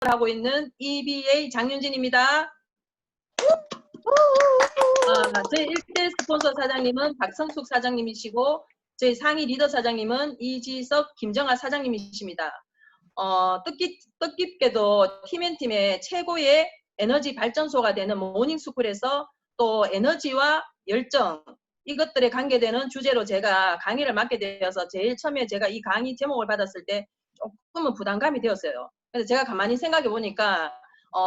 하고 있는 EBA 장윤진입니다. 제 1대 스폰서 사장님은 박성숙 사장님이시고 제 상위 리더 사장님은 이지석, 김정아 사장님이십니다. 뜻깊게도 팀앤팀의 최고의 에너지 발전소가 되는 모닝스쿨에서 또 에너지와 열정 이것들에 관계되는 주제로 제가 강의를 맡게 되어서 제일 처음에 제가 이 강의 제목을 받았을 때 조금은 부담감이 되었어요. 그래서 제가 가만히 생각해 보니까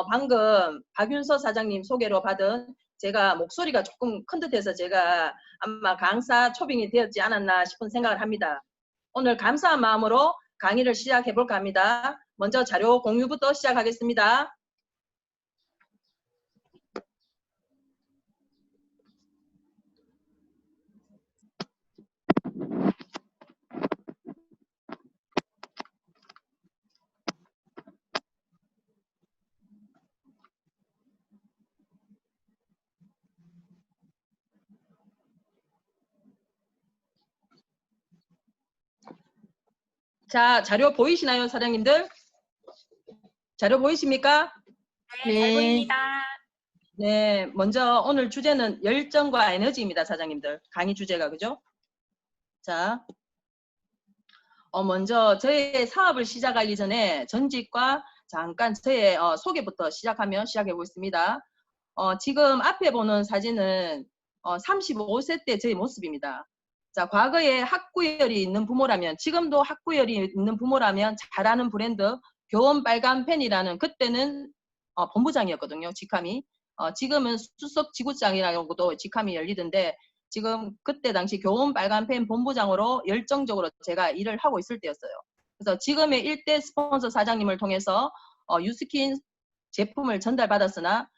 방금 박윤서 사장님 소개로 받은 제가 목소리가 조금 큰 듯해서 제가 아마 강사 초빙이 되었지 않았나 싶은 생각을 합니다. 오늘 감사한 마음으로 강의를 시작해 볼까 합니다. 먼저 자료 공유부터 시작하겠습니다. 자, 자료 보이시나요, 사장님들? 자료 보이십니까? 네, 잘 보입니다. 네, 먼저 오늘 주제는 열정과 에너지입니다, 사장님들. 강의 주제가, 그죠? 자, 먼저 저의 사업을 시작하기 전에 전직과 잠깐 저의 소개부터 시작해 보겠습니다. 지금 앞에 보는 사진은 35세 때 저의 모습입니다. 자, 과거에 학구열이 있는 부모라면, 지금도 학구열이 있는 부모라면 잘 아는 브랜드 교원 빨간 펜이라는, 그때는 본부장이었거든요, 직함이. 지금은 수석 지구장이라고도 직함이 열리던데, 지금 그때 당시 교원 빨간 펜 본부장으로 열정적으로 제가 일을 하고 있을 때였어요. 그래서 지금의 1대 스폰서 사장님을 통해서 유스킨 제품을 전달받았으나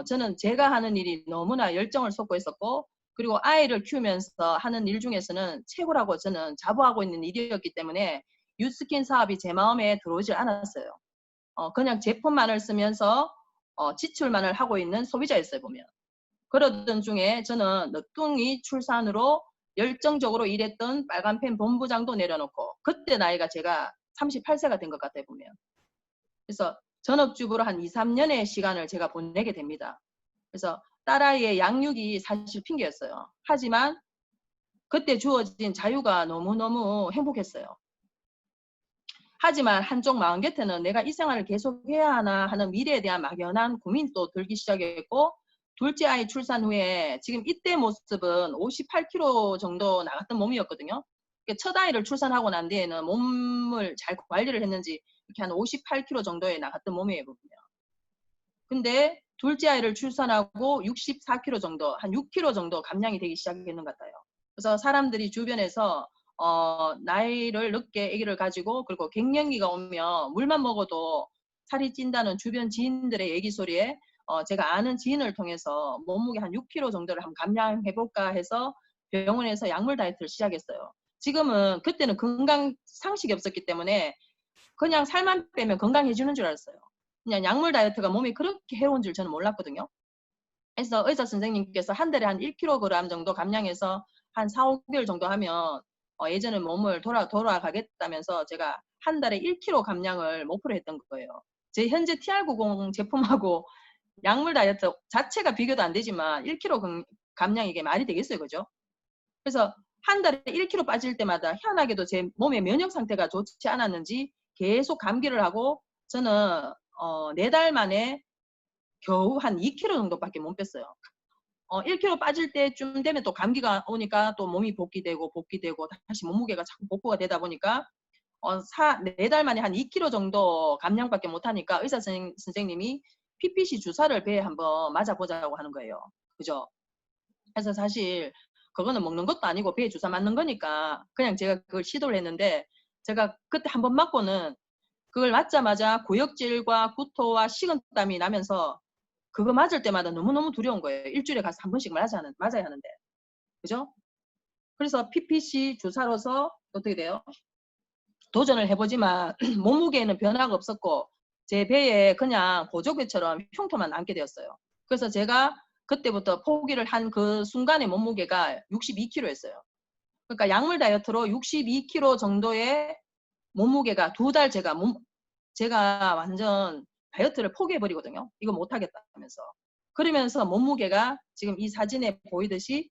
저는 제가 하는 일이 너무나 열정을 쏟고 있었고, 그리고 아이를 키우면서 하는 일 중에서는 최고라고 저는 자부하고 있는 일이었기 때문에 유스킨 사업이 제 마음에 들어오질 않았어요. 그냥 제품만을 쓰면서 지출만을 하고 있는 소비자였어요, 보면. 그러던 중에 저는 늦둥이 출산으로 열정적으로 일했던 빨간펜 본부장도 내려놓고, 그때 나이가 제가 38세가 된 것 같아요, 보면. 그래서 전업주부로 한 2, 3년의 시간을 제가 보내게 됩니다. 그래서 딸아이의 양육이 사실 핑계였어요. 하지만 그때 주어진 자유가 너무너무 행복했어요. 하지만 한쪽 마음 곁에는 내가 이 생활을 계속해야 하나 하는 미래에 대한 막연한 고민도 들기 시작했고, 둘째 아이 출산 후에 지금 이때 모습은 58kg 정도 나갔던 몸이었거든요. 첫 아이를 출산하고 난 뒤에는 몸을 잘 관리를 했는지 이렇게 한 58kg 정도에 나갔던 몸이에요, 보면. 근데 둘째 아이를 출산하고 64kg 정도, 한 6kg 정도 감량이 되기 시작했는 것 같아요. 그래서 사람들이 주변에서 나이를 늦게 아기를 가지고, 그리고 갱년기가 오면 물만 먹어도 살이 찐다는 주변 지인들의 얘기 소리에 제가 아는 지인을 통해서 몸무게 한 6kg 정도를 한번 감량해볼까 해서 병원에서 약물 다이어트를 시작했어요. 지금은, 그때는 건강 상식이 없었기 때문에 그냥 살만 빼면 건강해지는 줄 알았어요. 그냥 약물 다이어트가 몸에 그렇게 해로운 줄 저는 몰랐거든요. 그래서 의사 선생님께서 한 달에 한 1kg 정도 감량해서 한 4, 5개월 정도 하면 예전에 몸을 돌아가겠다면서 제가 한 달에 1kg 감량을 목표로 했던 거예요. 제 현재 TR90 제품하고 약물 다이어트 자체가 비교도 안 되지만 1kg 감량 이게 말이 되겠어요, 그죠? 그래서 한 달에 1kg 빠질 때마다 희한하게도 제 몸의 면역 상태가 좋지 않았는지 계속 감기를 하고, 저는 4달 만에 겨우 한 2kg 정도밖에 못 뺐어요. 1kg 빠질 때쯤 되면 또 감기가 오니까 또 몸이 복귀되고 다시 몸무게가 자꾸 복구가 되다 보니까 4달 만에 한 2kg 정도 감량밖에 못하니까 의사 선생님이 PPC 주사를 배에 한번 맞아보자고 하는 거예요. 그죠? 그래서 사실 그거는 먹는 것도 아니고 배에 주사 맞는 거니까 그냥 제가 그걸 시도를 했는데, 제가 그때 한번 맞고는 그걸 맞자마자 구역질과 구토와 식은땀이 나면서 그거 맞을 때마다 너무너무 두려운 거예요. 일주일에 가서 한 번씩 맞아야 하는데. 그죠? 그래서 PPC 주사로서 어떻게 돼요? 도전을 해보지만 몸무게에는 변화가 없었고 제 배에 그냥 보조개처럼 흉터만 남게 되었어요. 그래서 제가 그때부터 포기를 한 그 순간의 몸무게가 62kg였어요. 그러니까 약물 다이어트로 62kg 정도의 몸무게가 2달 제가 제가 완전 다이어트를 포기해버리거든요. 이거 못하겠다면서. 그러면서 몸무게가 지금 이 사진에 보이듯이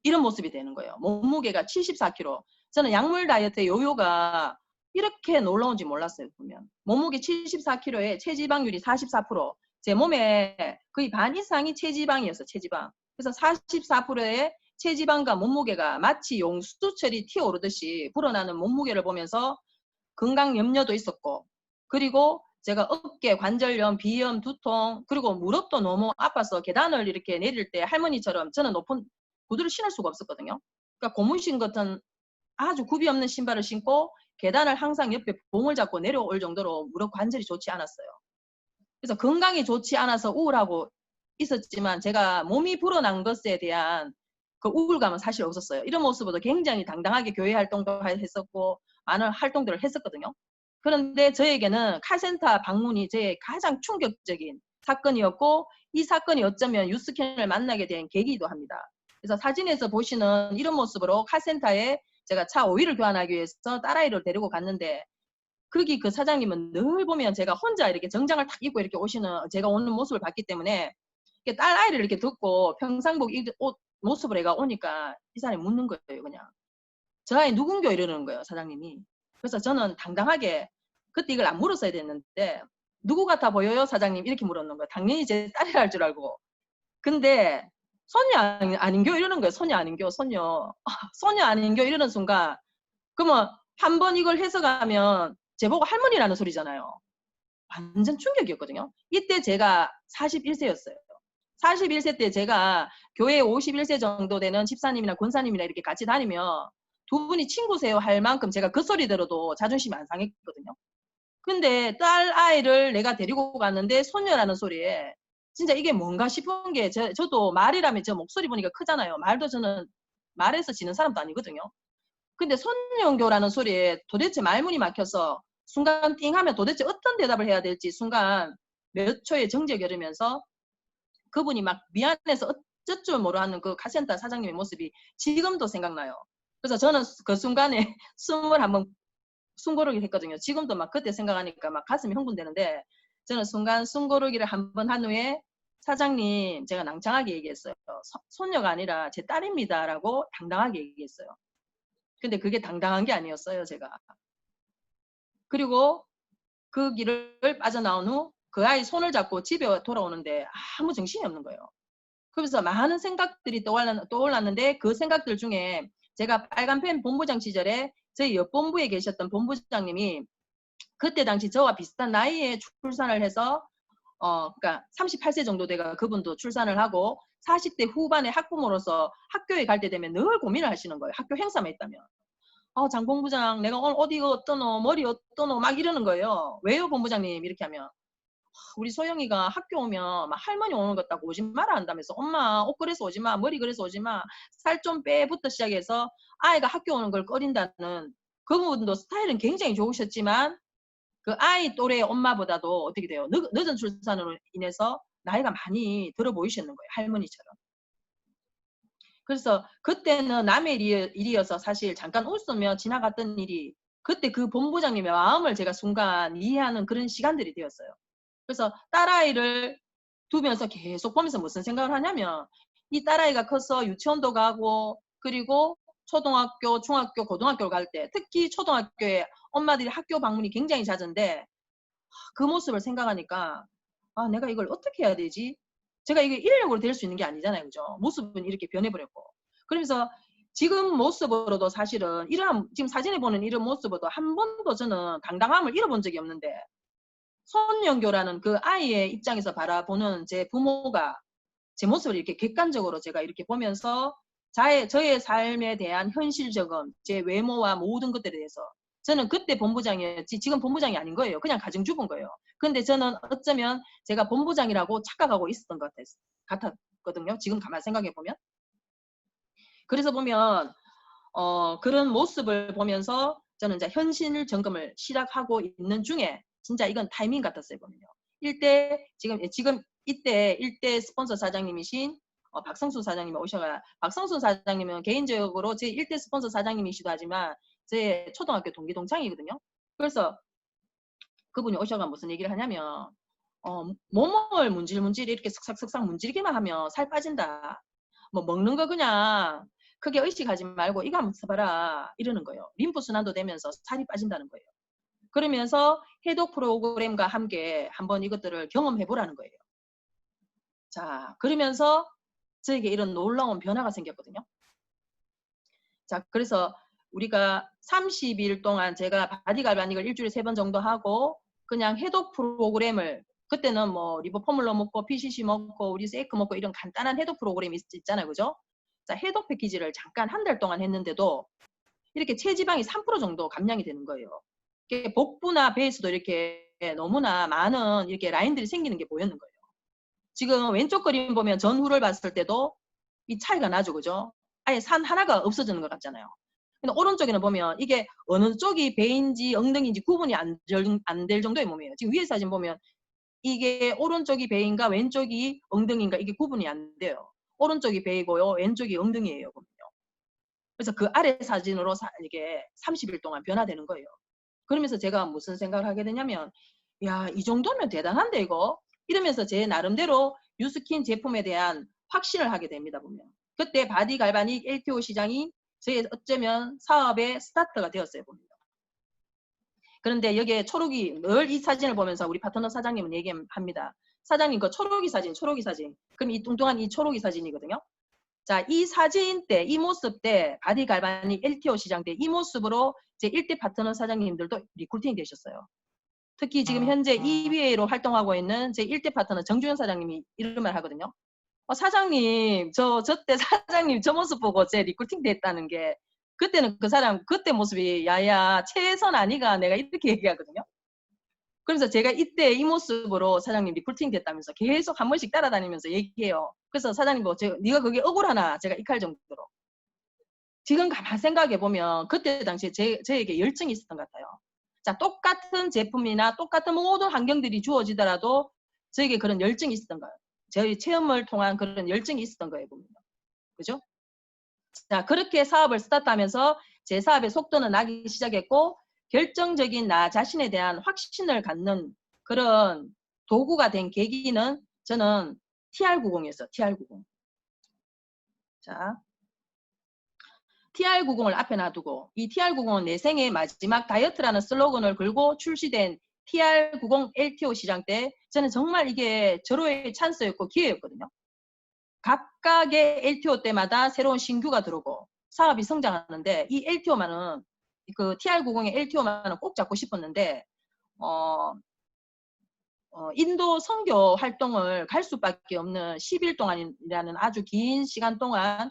이런 모습이 되는 거예요. 몸무게가 74kg. 저는 약물 다이어트의 요요가 이렇게 놀라운지 몰랐어요. 보면 몸무게 74kg에 체지방률이 44%. 제 몸에 거의 반 이상이 체지방이었어요. 체지방. 그래서 44%의 체지방과 몸무게가 마치 용수철이 튀어오르듯이 불어나는 몸무게를 보면서 건강 염려도 있었고, 그리고 제가 어깨 관절염, 비염, 두통, 그리고 무릎도 너무 아파서 계단을 이렇게 내릴 때 할머니처럼 저는 높은 구두를 신을 수가 없었거든요. 그러니까 고무신 같은 아주 굽이 없는 신발을 신고 계단을 항상 옆에 봉을 잡고 내려올 정도로 무릎 관절이 좋지 않았어요. 그래서 건강이 좋지 않아서 우울하고 있었지만 제가 몸이 불어난 것에 대한 그 우울감은 사실 없었어요. 이런 모습으로 굉장히 당당하게 교회 활동도 했었고 많은 활동들을 했었거든요. 그런데 저에게는 카센터 방문이 제 가장 충격적인 사건이었고, 이 사건이 어쩌면 유스캔을 만나게 된 계기이기도 합니다. 그래서 사진에서 보시는 이런 모습으로 카센터에 제가 차 오일을 교환하기 위해서 딸아이를 데리고 갔는데, 거기 그 사장님은 늘 보면 제가 혼자 이렇게 정장을 탁 입고 이렇게 오시는 제가 오는 모습을 봤기 때문에 딸 아이를 이렇게 듣고 평상복 옷 모습을 애가 오니까 이 사람이 묻는 거예요. 그냥 저 아이 누군겨 이러는 거예요, 사장님이. 그래서 저는 당당하게 그때 이걸 안 물었어야 됐는데 누구 같아 보여요, 사장님? 이렇게 물었는 거예요. 당연히 제 딸이라 할 줄 알고. 근데 손녀 아닌겨 이러는 거예요. 손녀 아닌겨, 손녀. 손녀 아닌겨 이러는 순간 그러면 한 번 이걸 해석하면 제보고 할머니라는 소리잖아요. 완전 충격이었거든요. 이때 제가 41세였어요. 41세 때 제가 교회 51세 정도 되는 집사님이나 권사님이나 이렇게 같이 다니면 두 분이 친구세요 할 만큼 제가 그 소리 들어도 자존심이 안 상했거든요. 근데 딸 아이를 내가 데리고 갔는데 손녀라는 소리에 진짜 이게 뭔가 싶은 게 저도 말이라면 저 목소리 보니까 크잖아요. 말도 저는 말해서 지는 사람도 아니거든요. 근데 손연교라는 소리에 도대체 말문이 막혀서 순간 띵 하면 도대체 어떤 대답을 해야 될지 순간 몇 초의 정적이 흐르면서 그분이 막 미안해서 어쩔 줄 모르는 그 카센터 사장님의 모습이 지금도 생각나요. 그래서 저는 그 순간에 숨을 한번 숨고르기를 했거든요. 지금도 막 그때 생각하니까 막 가슴이 흥분되는데 저는 순간 숨고르기를 한번 한 후에 사장님 제가 낭창하게 얘기했어요. 손녀가 아니라 제 딸입니다라고 당당하게 얘기했어요. 근데 그게 당당한 게 아니었어요, 제가. 그리고 그 길을 빠져나온 후 그 아이 손을 잡고 집에 돌아오는데 아무 정신이 없는 거예요. 그래서 많은 생각들이 떠올랐는데 그 생각들 중에 제가 빨간펜 본부장 시절에 저희 옆본부에 계셨던 본부장님이 그때 당시 저와 비슷한 나이에 출산을 해서 그러니까 38세 정도 돼가 그분도 출산을 하고 40대 후반의 학부모로서 학교에 갈 때 되면 늘 고민을 하시는 거예요. 학교 행사만 있다면. 장본부장 내가 오늘 옷 이거 어떠노 머리 어떠노 막 이러는 거예요. 왜요 본부장님 이렇게 하면 우리 소영이가 학교 오면 막 할머니 오는 것 같다고 오지 마라 한다면서 엄마 옷 그래서 오지 마 머리 그래서 오지 마 살 좀 빼부터 시작해서 아이가 학교 오는 걸 꺼린다는 그분도 스타일은 굉장히 좋으셨지만 그 아이 또래 엄마보다도 어떻게 돼요? 늦은 출산으로 인해서 나이가 많이 들어 보이셨는 거예요. 할머니처럼. 그래서 그때는 남의 일이어서 사실 잠깐 웃으며 지나갔던 일이 그때 그 본부장님의 마음을 제가 순간 이해하는 그런 시간들이 되었어요. 그래서 딸아이를 두면서 계속 보면서 무슨 생각을 하냐면 이 딸아이가 커서 유치원도 가고 그리고 초등학교, 중학교, 고등학교를 갈 때 특히 초등학교에 엄마들이 학교 방문이 굉장히 잦은데 그 모습을 생각하니까 내가 이걸 어떻게 해야 되지? 제가 이게 인력으로 될 수 있는 게 아니잖아요. 그죠? 모습은 이렇게 변해버렸고. 그러면서 지금 모습으로도 사실은 지금 사진에 보는 이런 모습으로도 한 번도 저는 당당함을 잃어본 적이 없는데 손연교라는 그 아이의 입장에서 바라보는 제 부모가 제 모습을 이렇게 객관적으로 제가 이렇게 보면서 저의 삶에 대한 현실적인 제 외모와 모든 것들에 대해서 저는 그때 본부장이었지 지금 본부장이 아닌 거예요. 그냥 가정주부인 거예요. 근데 저는 어쩌면 제가 본부장이라고 착각하고 있었던 것 같았거든요. 지금 가만 생각해 보면. 그래서 보면 그런 모습을 보면서 저는 이제 현실 점검을 시작하고 있는 중에 진짜 이건 타이밍 같았어요. 보면요. 지금 이때 일대 스폰서 사장님이신 박성수 사장님이 오셔가 박성수 사장님은 개인적으로 제 1대 스폰서 사장님이시도 하지만 제 초등학교 동기 동창이거든요. 그래서 그분이 오셔가 무슨 얘기를 하냐면 몸을 문질문질 이렇게 슥싹슥싹 문지르기만 하면 살 빠진다. 뭐 먹는 거 그냥 크게 의식하지 말고 이거 한번 써봐라 이러는 거예요. 림프 순환도 되면서 살이 빠진다는 거예요. 그러면서 해독 프로그램과 함께 한번 이것들을 경험해 보라는 거예요. 자, 그러면서 저에게 이런 놀라운 변화가 생겼거든요. 자, 그래서 우리가 30일 동안 제가 바디 갈바닉을 일주일에 3번 정도 하고 그냥 해독 프로그램을 그때는 뭐 리보포뮬러 먹고 PCC 먹고 우리 세이크 먹고 이런 간단한 해독 프로그램이 있잖아요. 그죠? 자, 해독 패키지를 잠깐 한 달 동안 했는데도 이렇게 체지방이 3% 정도 감량이 되는 거예요. 복부나 배에서도 이렇게 너무나 많은 이렇게 라인들이 생기는 게 보였는 거예요. 지금 왼쪽 그림 보면 전후를 봤을 때도 이 차이가 나죠. 그죠? 아예 산 하나가 없어지는 것 같잖아요. 근데 오른쪽에는 보면 이게 어느 쪽이 배인지 엉덩이인지 구분이 안 될 정도의 몸이에요. 지금 위에 사진 보면 이게 오른쪽이 배인가 왼쪽이 엉덩이인가 이게 구분이 안 돼요. 오른쪽이 배이고요. 왼쪽이 엉덩이예요. 그래서 그 아래 사진으로 이게 30일 동안 변화되는 거예요. 그러면서 제가 무슨 생각을 하게 되냐면 야, 이 정도면 대단한데 이거? 이러면서 제 나름대로 유스킨 제품에 대한 확신을 하게 됩니다. 보면. 그때 바디 갈바닉 LTO 시장이 저의 어쩌면 사업의 스타트가 되었어요. 봅니다. 그런데 여기에 초록이 늘 이 사진을 보면서 우리 파트너 사장님은 얘기합니다. 사장님 그 초록이 사진. 그럼 이 뚱뚱한 이 초록이 사진이거든요. 자, 이 사진 때, 이 모습 때 바디 갈바닉 LTO 시장 때 이 모습으로 제 1대 파트너 사장님들도 리크루팅 되셨어요. 특히 지금 현재 EBA로 활동하고 있는 제 1대 파트너 정주현 사장님이 이런 말 하거든요. 사장님, 저 때 사장님 저 모습 보고 제 리크루팅 됐다는 게 그때는 그 사람 그때 모습이 야야 최선 아니가 내가 이렇게 얘기하거든요. 그래서 제가 이때 이 모습으로 사장님 리크루팅 됐다면서 계속 한 번씩 따라다니면서 얘기해요. 그래서 사장님 뭐 네가 그게 억울하나 제가 ik할 정도로. 지금 가만 생각해 보면 그때 당시에 저에게 열정이 있었던 것 같아요. 자, 똑같은 제품이나 똑같은 모든 환경들이 주어지더라도 저에게 그런 열정이 있었던 거예요. 저희 체험을 통한 그런 열정이 있었던 거예요. 보면. 그죠? 자, 그렇게 사업을 스타트하면서 제 사업의 속도는 나기 시작했고 결정적인 나 자신에 대한 확신을 갖는 그런 도구가 된 계기는 저는 TR90이었어요. TR90. 자, TR90을 앞에 놔두고 이 TR90은 내 생의 마지막 다이어트라는 슬로건을 걸고 출시된 TR90 LTO 시장 때 저는 정말 이게 절호의 찬스였고 기회였거든요. 각각의 LTO 때마다 새로운 신규가 들어오고 사업이 성장하는데 이 LTO만은 그 TR90의 LTO만은 꼭 잡고 싶었는데 인도 선교 활동을 갈 수밖에 없는 10일 동안이라는 아주 긴 시간 동안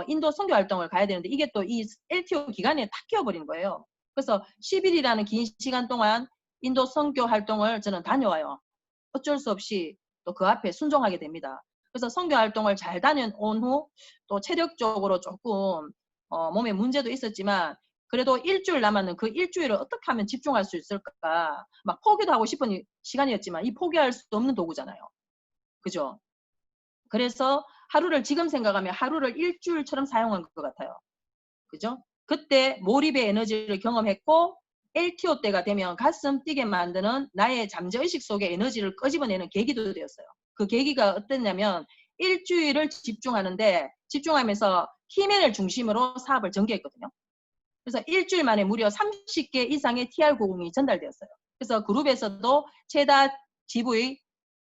인도 선교 활동을 가야 되는데 이게 또 이 LTO 기간에 탁 끼어버린 거예요. 그래서 10일이라는 긴 시간 동안 인도 선교 활동을 저는 다녀와요. 어쩔 수 없이 또 그 앞에 순종하게 됩니다. 그래서 선교 활동을 잘 다녀온 후 또 체력적으로 조금 몸에 문제도 있었지만 그래도 일주일 남았는 그 일주일을 어떻게 하면 집중할 수 있을까 막 포기도 하고 싶은 시간이었지만 이 포기할 수 없는 도구잖아요. 그죠? 그래서 하루를 지금 생각하면 하루를 일주일처럼 사용한 것 같아요. 그죠? 그때 몰입의 에너지를 경험했고 LTO 때가 되면 가슴 뛰게 만드는 나의 잠재의식 속의 에너지를 끄집어내는 계기도 되었어요. 그 계기가 어땠냐면 일주일을 집중하면서 키맨을 중심으로 사업을 전개했거든요. 그래서 일주일 만에 무려 30개 이상의 TR90이 전달되었어요. 그래서 그룹에서도 최다 GV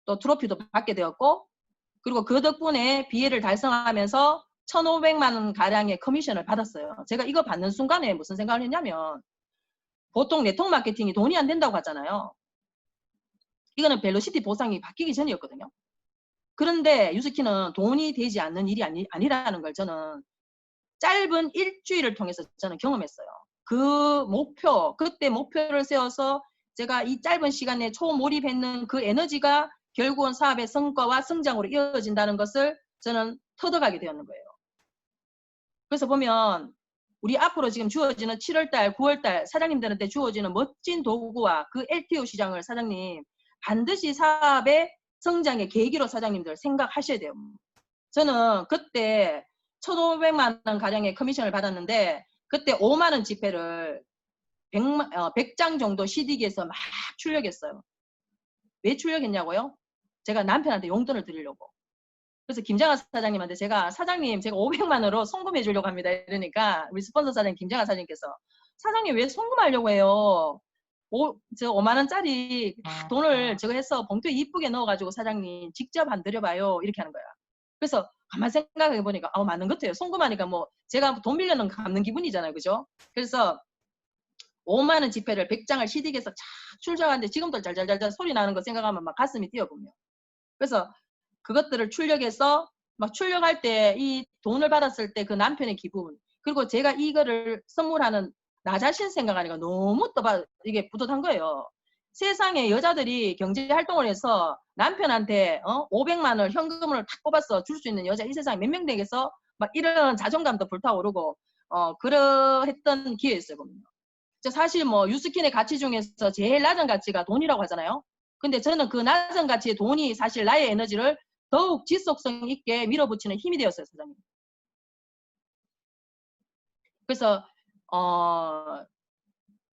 또 트로피도 받게 되었고 그리고 그 덕분에 BA를 달성하면서 1,500만 원 가량의 커미션을 받았어요. 제가 이거 받는 순간에 무슨 생각을 했냐면 보통 네트워크 마케팅이 돈이 안 된다고 하잖아요. 이거는 벨로시티 보상이 바뀌기 전이었거든요. 그런데 유스키는 돈이 되지 않는 일이 아니라는 걸 저는 짧은 일주일을 통해서 저는 경험했어요. 그 그때 목표를 세워서 제가 이 짧은 시간에 초몰입했는 그 에너지가 결국은 사업의 성과와 성장으로 이어진다는 것을 저는 터득하게 되었는 거예요. 그래서 보면 우리 앞으로 지금 주어지는 7월달, 9월달 사장님들한테 주어지는 멋진 도구와 그 LTO 시장을 사장님 반드시 사업의 성장의 계기로 사장님들 생각하셔야 돼요. 저는 그때 1,500만 원 가량의 커미션을 받았는데 그때 5만 원 지폐를 100장 정도 CD기에서 막 출력했어요. 왜 출력했냐고요? 제가 남편한테 용돈을 드리려고. 그래서 김장하 사장님한테 사장님 제가 500만 원으로 송금해 주려고 합니다. 이러니까 우리 스폰서 사장님 김장하 사장님께서 사장님 왜 송금하려고 해요? 저 5만 원짜리 돈을 저거 해서 봉투에 이쁘게 넣어가지고 사장님 직접 안 드려봐요. 이렇게 하는 거야. 그래서 가만 생각해 보니까 맞는 것 같아요. 송금하니까 뭐 제가 돈 빌려는 갚는 기분이잖아요. 그죠? 그래서 5만 원 지폐를 100장을 CD기에서 착 출력하는데 지금도 잘잘잘잘 소리 나는 거 생각하면 막 가슴이 뛰어보며. 그래서 그것들을 출력해서 막 출력할 때 이 돈을 받았을 때 그 남편의 기분, 그리고 제가 이거를 선물하는 나 자신 생각하니까 너무 또 이게 뿌듯한 거예요. 세상에 여자들이 경제 활동을 해서 남편한테 500만 원 현금을 탁 뽑아서 줄 수 있는 여자 이 세상에 몇 명 되겠어? 막 이런 자존감도 불타오르고 그러했던 기회였어요. 보면. 사실 뭐 유스킨의 가치 중에서 제일 낮은 가치가 돈이라고 하잖아요. 근데 저는 그 낮은 가치의 돈이 사실 나의 에너지를 더욱 지속성 있게 밀어붙이는 힘이 되었어요, 사장님. 그래서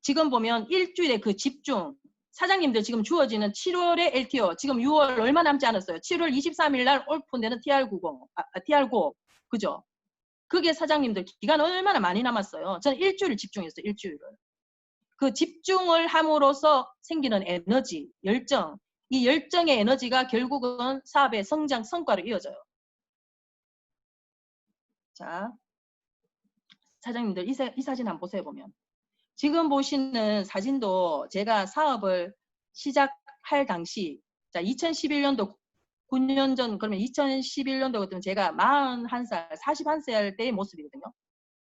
지금 보면 일주일에 그 집중, 사장님들 지금 주어지는 7월에 LTO, 지금 6월 얼마 남지 않았어요. 7월 23일 날 오픈되는 TR90, TR9, 그죠? 그게 사장님들 기간 얼마나 많이 남았어요. 저는 일주일을 집중했어요, 일주일을. 그 집중을 함으로써 생기는 에너지, 열정, 이 열정의 에너지가 결국은 사업의 성장, 성과로 이어져요. 자, 사장님들 이 사진 한번 보세요. 보면 지금 보시는 사진도 제가 사업을 시작할 당시, 자 2011년도 9년 전, 그러면 2011년도 같으면 제가 41살, 41살 때의 모습이거든요.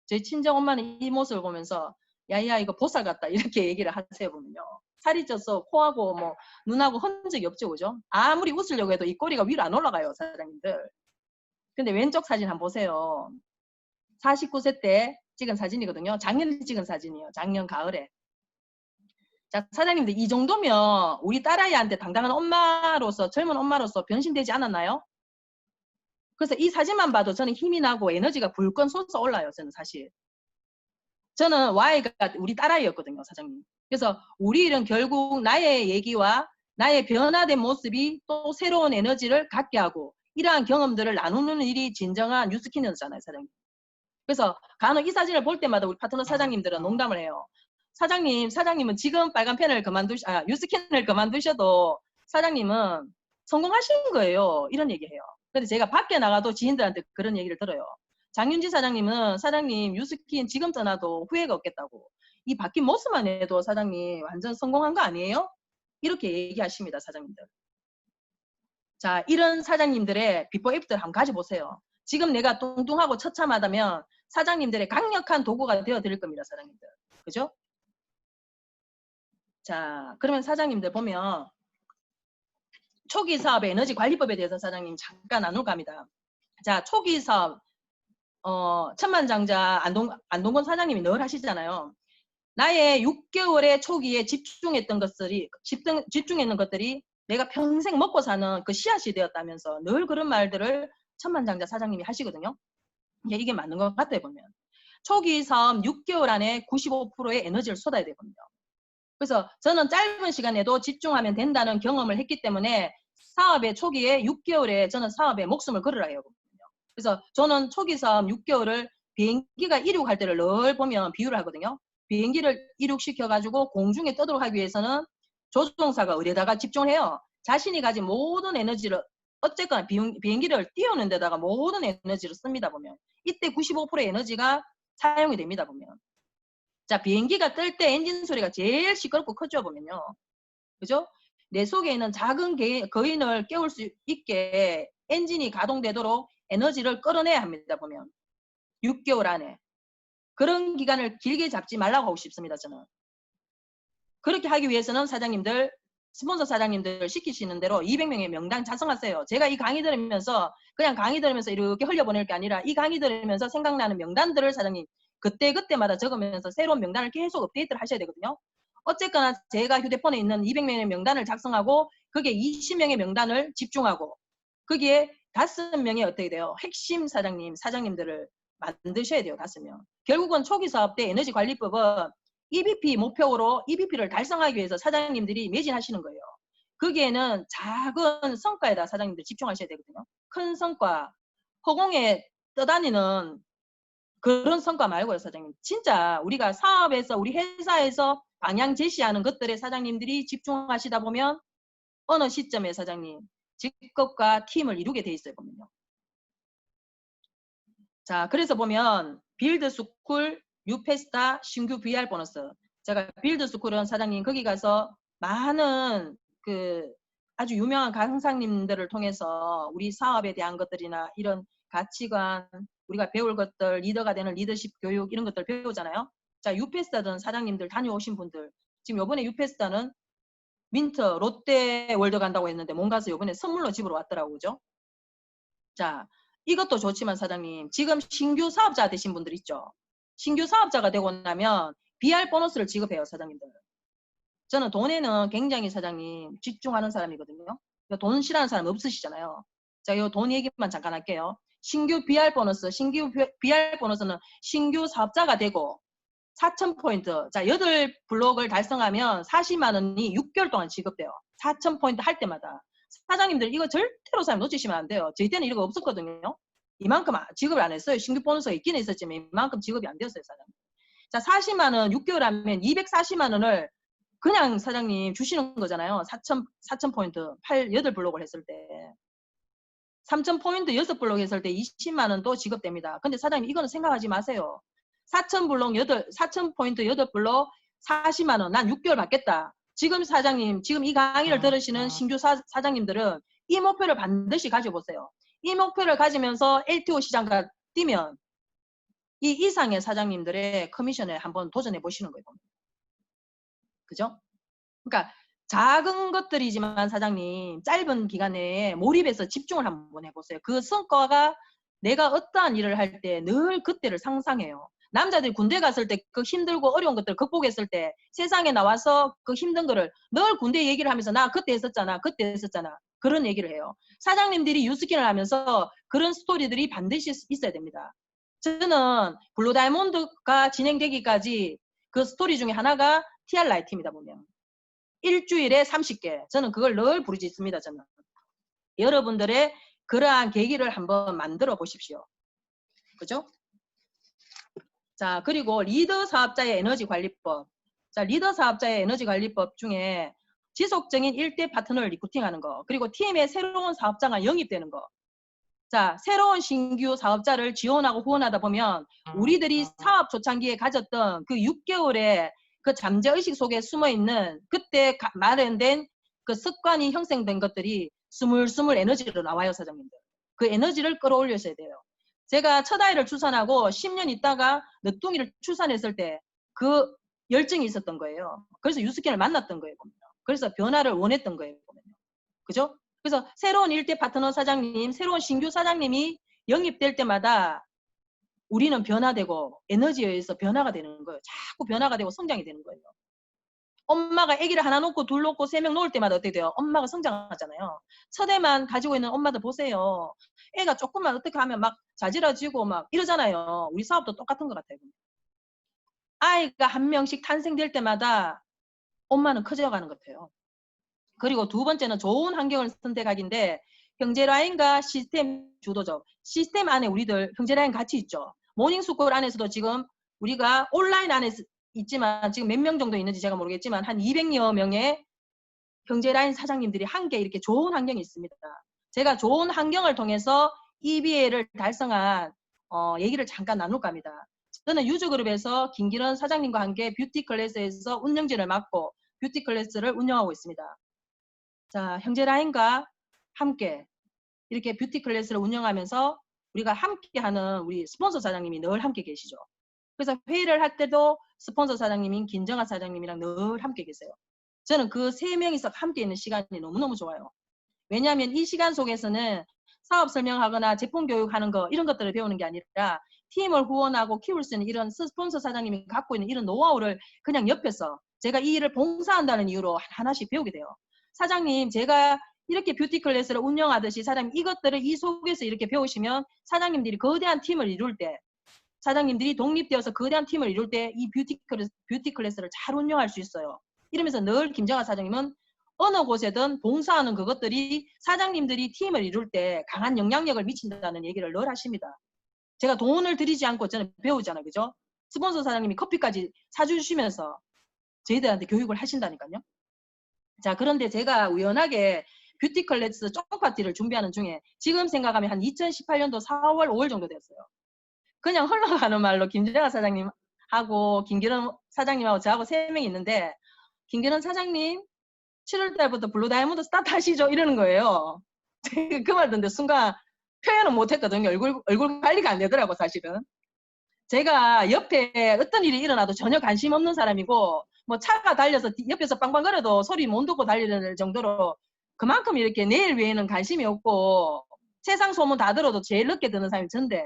저희 친정 엄마는 이 모습을 보면서 야야 이거 보살 같다 이렇게 얘기를 하세요. 보면요. 살이 쪄서 코하고 뭐 눈하고 흔적이 없죠. 그죠? 아무리 웃으려고 해도 이 꼬리가 위로 안 올라가요. 사장님들. 근데 왼쪽 사진 한번 보세요. 49세 때 찍은 사진이거든요. 작년에 찍은 사진이에요. 작년 가을에. 자, 사장님들 이 정도면 우리 딸아이한테 당당한 엄마로서, 젊은 엄마로서 변신되지 않았나요? 그래서 이 사진만 봐도 저는 힘이 나고 에너지가 불끈 솟아 올라요. 저는 사실. 저는 Y가 우리 딸아이였거든요. 사장님. 그래서 우리 일은 결국 나의 얘기와 나의 변화된 모습이 또 새로운 에너지를 갖게 하고 이러한 경험들을 나누는 일이 진정한 뉴스킨이었잖아요. 사장님. 그래서 간혹 이 사진을 볼 때마다 우리 파트너 사장님들은 농담을 해요. 사장님은 지금 빨간 펜을 뉴스킨을 그만두셔도 사장님은 성공하신 거예요. 이런 얘기해요. 근데 제가 밖에 나가도 지인들한테 그런 얘기를 들어요. 장윤지 사장님은 사장님 뉴스킨 지금 떠나도 후회가 없겠다고. 이 바뀐 모습만 해도 사장님 완전 성공한 거 아니에요? 이렇게 얘기하십니다. 사장님들. 자, 이런 사장님들의 비포 애프터를 한번 가져보세요. 지금 내가 뚱뚱하고 처참하다면 사장님들의 강력한 도구가 되어 드릴 겁니다. 사장님들. 그죠? 자, 그러면 사장님들 보면 초기 사업의 에너지 관리법에 대해서 사장님 잠깐 나눌까 합니다. 자, 초기 사업 천만장자 안동건 사장님이 늘 하시잖아요. 나의 6개월의 초기에 집중했던 것들이 집중했는 것들이 내가 평생 먹고 사는 그 씨앗이 되었다면서 늘 그런 말들을 천만장자 사장님이 하시거든요. 이게 맞는 것 같아요. 보면 초기 사업 6개월 안에 95%의 에너지를 쏟아야 되거든요. 그래서 저는 짧은 시간에도 집중하면 된다는 경험을 했기 때문에 사업의 초기에 6개월에 저는 사업에 목숨을 걸으라 해요. 그래서 저는 초기 사업 6개월을 비행기가 이륙할 때를 늘 보면 비유를 하거든요. 비행기를 이륙시켜가지고 공중에 떠도록 하기 위해서는 조종사가 어디에다가 집중을 해요. 자신이 가진 모든 에너지를 어쨌거나 비행기를 띄우는 데다가 모든 에너지를 씁니다. 보면 이때 95%의 에너지가 사용이 됩니다. 보면 자, 비행기가 뜰 때 엔진 소리가 제일 시끄럽고 크죠. 보면요. 그죠? 내 속에 있는 작은 거인을 깨울 수 있게 엔진이 가동되도록 에너지를 끌어내야 합니다. 보면 6개월 안에. 그런 기간을 길게 잡지 말라고 하고 싶습니다. 저는. 그렇게 하기 위해서는 사장님들, 스폰서 사장님들 시키시는 대로 200명의 명단 작성하세요. 제가 이 강의 들으면서 그냥 강의 들으면서 이렇게 흘려보낼 게 아니라 이 강의 들으면서 생각나는 명단들을 사장님 그때마다 적으면서 새로운 명단을 계속 업데이트를 하셔야 되거든요. 어쨌거나 제가 휴대폰에 있는 200명의 명단을 작성하고 그게 20명의 명단을 집중하고 거기에 5명이 어떻게 돼요? 핵심 사장님들을 만드셔야 돼요. 5명. 결국은 초기 사업 때 에너지 관리법은 EBP 목표로 EBP를 달성하기 위해서 사장님들이 매진하시는 거예요. 거기에는 작은 성과에다 사장님들 집중하셔야 되거든요. 큰 성과, 허공에 떠다니는 그런 성과 말고요, 사장님. 진짜 우리가 사업에서, 우리 회사에서 방향 제시하는 것들에 사장님들이 집중하시다 보면 어느 시점에 사장님 직급과 팀을 이루게 돼 있어요, 보면요. 자, 그래서 보면 빌드 스쿨, 뉴페스타, 신규 VR 보너스. 제가 빌드 스쿨은 사장님 거기 가서 많은 그 아주 유명한 강사님들을 통해서 우리 사업에 대한 것들이나 이런 가치관, 우리가 배울 것들, 리더가 되는 리더십 교육 이런 것들 배우잖아요. 자, 유페스타든 사장님들 다녀오신 분들, 지금 요번에 유페스타는 민트, 롯데 월드 간다고 했는데 못 가서 요번에 선물로 집으로 왔더라고요. 그죠? 자, 이것도 좋지만 사장님, 지금 신규 사업자 되신 분들 있죠? 신규 사업자가 되고 나면 BR 보너스를 지급해요, 사장님들. 저는 돈에는 굉장히 사장님 집중하는 사람이거든요. 돈 싫어하는 사람 없으시잖아요. 자, 이 돈 얘기만 잠깐 할게요. 신규 BR 보너스, 신규 BR 보너스는 신규 사업자가 되고 4,000포인트. 자, 8블록을 달성하면 40만 원이 6개월 동안 지급돼요. 4,000포인트 할 때마다. 사장님들 이거 절대로 사람 놓치시면 안 돼요. 저희 때는 이런 거 없었거든요. 이만큼 지급을 안 했어요. 신규 보너스가 있긴 있었지만 이만큼 지급이 안 되었어요, 사장님. 자, 40만 원 6개월 하면 240만 원을 그냥 사장님 주시는 거잖아요. 4,000포인트 8블록을 했을 때. 3,000포인트 6블록 했을 때 20만 원도 지급됩니다. 근데 사장님 이거는 생각하지 마세요. 4,000포인트 8블록 40만 원, 난 6개월 받겠다. 지금 사장님, 지금 이 강의를 들으시는 신규 사장님들은 이 목표를 반드시 가져보세요. 이 목표를 가지면서 LTO 시장과 뛰면 이 이상의 사장님들의 커미션에 한번 도전해 보시는 거예요. 그죠? 그러니까 작은 것들이지만 사장님 짧은 기간 내에 몰입해서 집중을 한번 해보세요. 그 성과가 내가 어떠한 일을 할 때 늘 그때를 상상해요. 남자들이 군대 갔을 때 그 힘들고 어려운 것들을 극복했을 때 세상에 나와서 그 힘든 거를 늘 군대 얘기를 하면서 나 그때 했었잖아. 그때 했었잖아. 그런 얘기를 해요. 사장님들이 유스킨을 하면서 그런 스토리들이 반드시 있어야 됩니다. 저는 블루 다이몬드가 진행되기까지 그 스토리 중에 하나가 TR 라이트입니다. 보면. 일주일에 30개. 저는 그걸 늘 부르짖습니다. 저는. 여러분들의 그러한 계기를 한번 만들어 보십시오. 그죠? 자, 그리고 리더 사업자의 에너지 관리법. 자, 리더 사업자의 에너지 관리법 중에 지속적인 1대 파트너를 리크루팅하는 거. 그리고 팀에 새로운 사업자가 영입되는 거. 자, 새로운 신규 사업자를 지원하고 후원하다 보면 우리들이 사업 초창기에 가졌던 그 6개월의 그 잠재의식 속에 숨어있는 그때 마련된 그 습관이 형성된 것들이 스물스물 에너지로 나와요, 사장님들. 그 에너지를 끌어올려셔야 돼요. 제가 첫 아이를 출산하고 10년 있다가 늦둥이를 출산했을 때 그 열정이 있었던 거예요. 그래서 유스킨을 만났던 거예요. 그래서 변화를 원했던 거예요. 그죠? 그래서 새로운 일대 파트너 사장님, 새로운 신규 사장님이 영입될 때마다 우리는 변화되고 에너지에 의해서 변화가 되는 거예요. 자꾸 변화가 되고 성장이 되는 거예요. 엄마가 아기를 하나 놓고 둘 놓고 3명 놓을 때마다 어떻게 돼요? 엄마가 성장하잖아요. 첫 애만 가지고 있는 엄마들 보세요. 애가 조금만 어떻게 하면 막 자지러지고 막 이러잖아요. 우리 사업도 똑같은 것 같아요. 아이가 한 명씩 탄생될 때마다 엄마는 커져가는 것 같아요. 그리고 두 번째는 좋은 환경을 선택하기인데 형제라인과 시스템 주도적. 시스템 안에 우리들 형제라인 같이 있죠. 모닝스쿨 안에서도 지금 우리가 온라인 안에 있지만 지금 몇 명 정도 있는지 제가 모르겠지만 한 200여 명의 형제라인 사장님들이 함께 이렇게 좋은 환경이 있습니다. 제가 좋은 환경을 통해서 EBA를 달성한 얘기를 잠깐 나눌까 합니다. 저는 유즈그룹에서 김기런 사장님과 함께 뷰티 클래스에서 운영진을 맡고 뷰티 클래스를 운영하고 있습니다. 자, 형제라인과 함께 이렇게 뷰티 클래스를 운영하면서 우리가 함께하는 우리 스폰서 사장님이 늘 함께 계시죠. 그래서 회의를 할 때도 스폰서 사장님인 김정아 사장님이랑 늘 함께 계세요. 저는 그 3명이서 함께 있는 시간이 너무너무 좋아요. 왜냐하면 이 시간 속에서는 사업 설명하거나 제품 교육하는 거 이런 것들을 배우는 게 아니라 팀을 후원하고 키울 수 있는 이런 스폰서 사장님이 갖고 있는 이런 노하우를 그냥 옆에서 제가 이 일을 봉사한다는 이유로 하나씩 배우게 돼요. 사장님, 제가 이렇게 뷰티 클래스를 운영하듯이 사장님 이것들을 이 속에서 이렇게 배우시면 사장님들이 거대한 팀을 이룰 때 사장님들이 독립되어서 거대한 팀을 이룰 때 이 뷰티 클래스를 잘 운영할 수 있어요. 이러면서 늘 김정아 사장님은 어느 곳에든 봉사하는 그것들이 사장님들이 팀을 이룰 때 강한 영향력을 미친다는 얘기를 늘 하십니다. 제가 돈을 들이지 않고 저는 배우잖아요. 그죠? 스폰서 사장님이 커피까지 사주시면서 저희들한테 교육을 하신다니까요. 자, 그런데 제가 우연하게 뷰티 클래스 쪽 파티를 준비하는 중에 지금 생각하면 한 2018년도 4월, 5월 정도 됐어요. 그냥 흘러가는 말로 김정아 사장님하고 김기른 사장님하고 저하고 3명이 있는데 김기른 사장님 7월 달부터 블루 다이아몬드 스타트 하시죠 이러는 거예요. 제가 그 말 듣는데 순간 표현은 못했거든요. 얼굴 관리가 안 되더라고 사실은. 제가 옆에 어떤 일이 일어나도 전혀 관심 없는 사람이고 뭐 차가 달려서 옆에서 빵빵거려도 소리 못 듣고 달리는 정도로 그만큼 이렇게 내 일 외에는 관심이 없고 세상 소문 다 들어도 제일 늦게 듣는 사람이 전데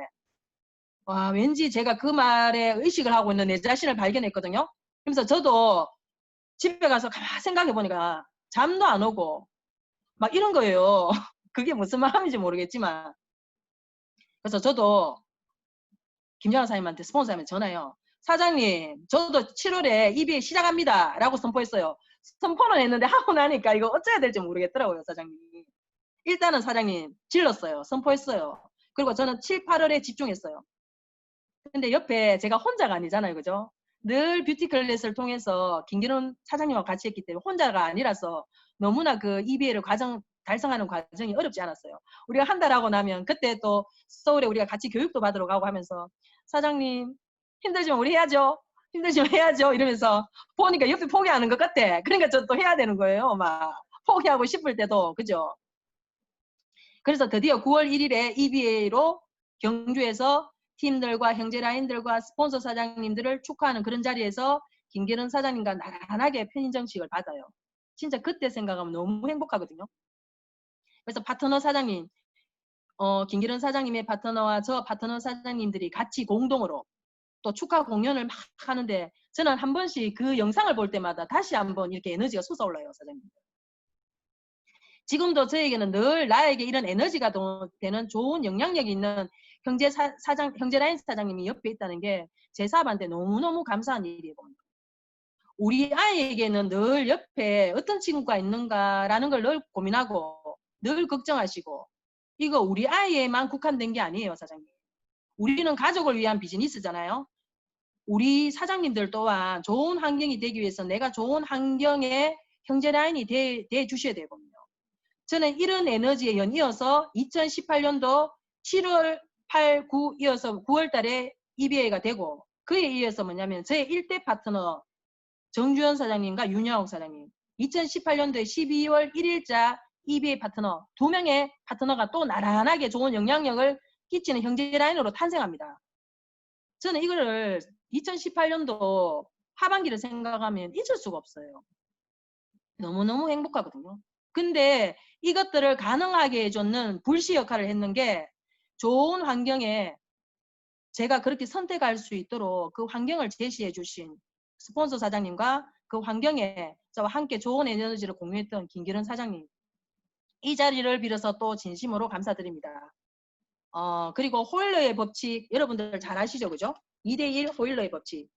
와 왠지 제가 그 말에 의식을 하고 있는 내 자신을 발견했거든요. 그래서 저도 집에 가서 가만히 생각해 보니까 잠도 안 오고 막 이런 거예요. 그게 무슨 마음인지 모르겠지만 그래서 저도 김정아 사장님한테 스폰서한테 전화해요. 사장님 저도 7월에 EBA 시작합니다 라고 선포했어요. 선포는 했는데 하고 나니까 이거 어쩌야 될지 모르겠더라고요. 사장님이. 일단은 사장님 질렀어요. 선포했어요. 그리고 저는 7, 8월에 집중했어요. 근데 옆에 제가 혼자가 아니잖아요. 그죠? 늘 뷰티 클래스를 통해서 김기론 사장님하고 같이 했기 때문에 혼자가 아니라서 너무나 그 EBA를 달성하는 과정이 어렵지 않았어요. 우리가 한 달 하고 나면 그때 또 서울에 우리가 같이 교육도 받으러 가고 하면서 사장님 힘들지만 우리 해야죠. 힘들지만 해야죠. 이러면서 보니까 옆에 포기하는 것 같아. 그러니까 저 또 해야 되는 거예요. 막 포기하고 싶을 때도 그죠? 그래서 드디어 9월 1일에 EBA로 경주에서 팀들과 형제라인들과 스폰서 사장님들을 축하하는 그런 자리에서 김기른 사장님과 나란하게 편인정식을 받아요. 진짜 그때 생각하면 너무 행복하거든요. 그래서 파트너 사장님, 김기른 사장님의 파트너와 저 파트너 사장님들이 같이 공동으로 또 축하 공연을 막 하는데 저는 한 번씩 그 영상을 볼 때마다 다시 한번 이렇게 에너지가 솟아올라요, 사장님. 지금도 저에게는 늘 나에게 이런 에너지가 되는 좋은 영향력이 있는 형제라인 사장님이 옆에 있다는 게 제 사업한테 너무너무 감사한 일이에요. 우리 아이에게는 늘 옆에 어떤 친구가 있는가라는 걸 늘 고민하고 늘 걱정하시고 이거 우리 아이에만 국한된 게 아니에요, 사장님. 우리는 가족을 위한 비즈니스잖아요. 우리 사장님들 또한 좋은 환경이 되기 위해서 내가 좋은 환경의 형제라인이 돼 주셔야 되거든요. 저는 이런 에너지에 연이어서 2018년도 7월, 8, 9 이어서 9월 달에 EBA가 되고 그에 이어서 뭐냐면 저의 1대 파트너 정주현 사장님과 윤여옥 사장님 2018년도에 12월 1일자 EBA 파트너 2명의 파트너가 또 나란하게 좋은 영향력을 끼치는 형제 라인으로 탄생합니다. 저는 이거를 2018년도 하반기를 생각하면 잊을 수가 없어요. 너무너무 행복하거든요. 근데 이것들을 가능하게 해줬는 불시 역할을 했는 게 좋은 환경에 제가 그렇게 선택할 수 있도록 그 환경을 제시해 주신 스폰서 사장님과 그 환경에 저와 함께 좋은 에너지를 공유했던 김기른 사장님 이 자리를 빌어서 또 진심으로 감사드립니다. 그리고 호일러의 법칙 여러분들 잘 아시죠? 그죠? 2대1 호일러의 법칙.